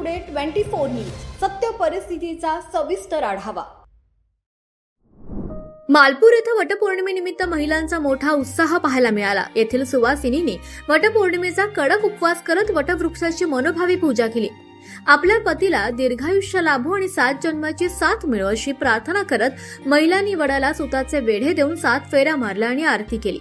Today 24 news सत्य परिस्थितीचा सविस्तर आढावा। मालपूर येथे वटपौर्णिमेनिमित्त महिलांचा मोठा उत्साह पाहायला मिळाला। येथील सुवासिनींनी वटपौर्णिमेचा कडक उपवास करत वटवृक्षाची मनोभावी पूजा केली। आपल्या पतीला दीर्घायुष्य लाभो आणि 7 जन्माची साथ मिळो अशी प्रार्थना करत महिलांनी वडाला सुताचे वेढे देऊन 7 फेऱ्या मारल्या आणि आरती केली।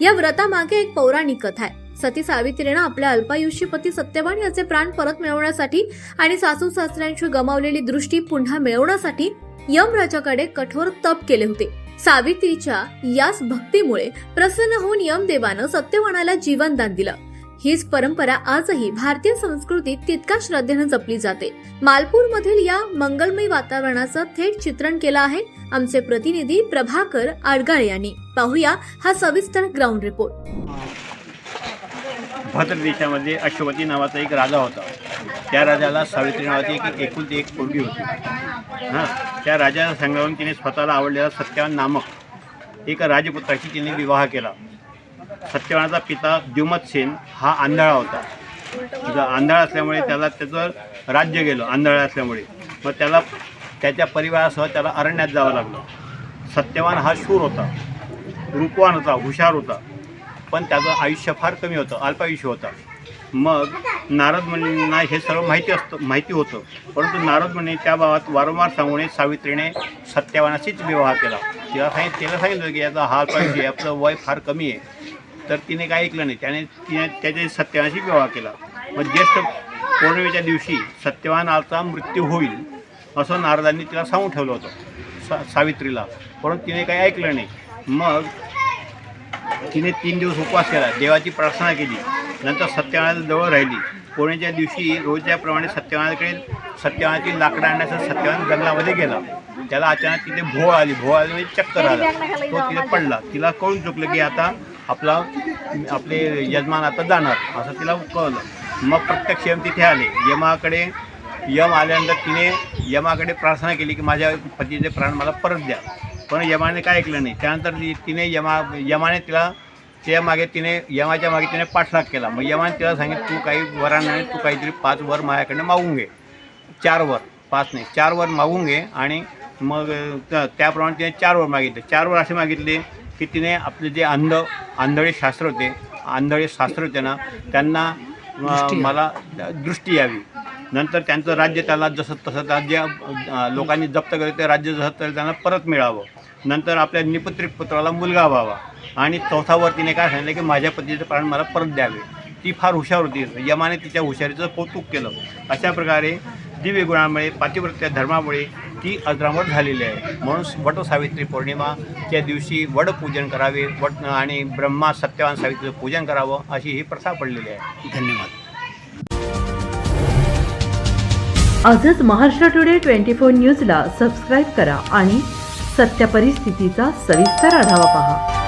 या व्रतामागे एक पौराणिक कथा आहे। सती सावित्रीने आपल्या अल्पायुष्य पती सत्यवान याचे प्राण परत मिळवण्यासाठी आणि सासू सासऱ्यांची गमावलेली दृष्टी पुन्हा मिळवण्यासाठी यमराजाकडे कठोर तप केले होते। सावित्रीच्या याच भक्तीमुळे प्रसन्न होऊन यमदेवानं सत्यवानाला जीवनदान दिलं। हीच परंपरा आजही भारतीय संस्कृतीत तितक्या श्रद्धेने जपली जाते। मालपूर मधील या मंगलमय वातावरणाचं थेट चित्रण केलं आहे आमचे प्रतिनिधी प्रभाकर आडगाळे यांनी। पाहूया हा सविस्तर ग्राउंड रिपोर्ट। भद्र देशामध्ये अश्वती नावाचा एक राजा होता। त्या राजाला सावित्री नावाची एकुलती एक पोरगी होती। त्या राजाला सांगावून तिने स्वतःला आवडलेला सत्यवान नामक एका राजपुत्राशी तिने विवाह केला। सत्यवानाचा पिता द्युमतसेन हा आंधळा होता। आंधळा असल्यामुळे त्याला त्याचं राज्य गेलं आंधळा असल्यामुळे। मग त्याला त्याच्या परिवारासह त्याला अरण्यात जावं लागलं। सत्यवान हा शूर होता, रूपवान होता, हुशार होता, पण त्याचं आयुष्य फार कमी होतं, अल्पायुष्य होता। मग नारद मुनींना हे सर्व माहिती होतं, परंतु नारद मुनी त्या भावात वारंवार सांगून सावित्रीने सत्यवानाशीच विवाह केला। तिला सांगितलं की याचा हा अल्पायुष्य आहे, आपलं वय फार कमी आहे। तर तिने काय ऐकलं नाही, तिने त्याच्या सत्यवानाशी विवाह केला। मग ज्येष्ठ पौर्णिमेच्या दिवशी सत्यवानाचा मृत्यू होईल असं नारदांनी तिला सांगून ठेवलं होतं सावित्रीला, परंतु तिने काही ऐकलं नाही। मग तिने 3 दिवस उपवास केला, देवाची प्रार्थना केली, नंतर सत्यवानाच्या जवळ राहिली। पौर्णिमेच्या दिवशी रोजच्याप्रमाणे सत्यवानाची लाकडं आणण्यासाठी सत्यवान जंगलामध्ये गेला। त्याला अचानक तिथे भोळ आली म्हणजे चक्कर आला। तो तिथे पडला। तिला कळून चुकलं की आता आपले यजमान आता जाणार असं तिला कळलं। मग प्रत्यक्ष यम तिथे आले। यम आल्यानंतर तिने यमाकडे प्रार्थना केली की माझ्या पतीचे प्राण मला परत द्या, पण यमाने काय ऐकलं नाही। त्यानंतर तिने यमाने तिला यमाच्या मागे तिने पाठलाग केला। मग यमाने तिला सांगितलं तू काही वरांना तू काहीतरी 5 वर माझ्याकडनं मागून घे, 4 वर, 5 नाही 4 वर मागून घे। आणि मग त्याप्रमाणे तिने 4 वर मागितले। 4 वर असे मागितले की तिने आपले जे आंधळे शास्त्र होते ना त्यांना मला दृष्टी यावी। नंतर त्यांचं राज्य त्याला जसं तसं राज्य लोकांनी जप्त केलं ते राज्य जसं तर त्यांना परत मिळावं। नंतर आपल्या निपुत्रिक पुत्राला मुलगा व्हावा। आणि 4था वर तिने काय सांगितलं की माझ्या पतीचे प्राण मला परत द्यावे। ती फार हुशार होती, यमाने तिच्या हुशारीचं कौतुक केलं। अशा प्रकारे दिव्य गुणामुळे पातिव्रत्य धर्मामुळे ती अजरामर झालेली आहे। म्हणून वटसावित्री पौर्णिमाच्या दिवशी वडपूजन करावे आणि ब्रह्मा सत्यवान सावित्रीचं पूजन करावं अशी ही प्रथा पडलेली आहे। धन्यवाद। आजच महाराष्ट्र टुडे 24 न्यूजला सबस्क्राईब करा आणि सत्य परिस्थितीचा सविस्तर आढावा पहा।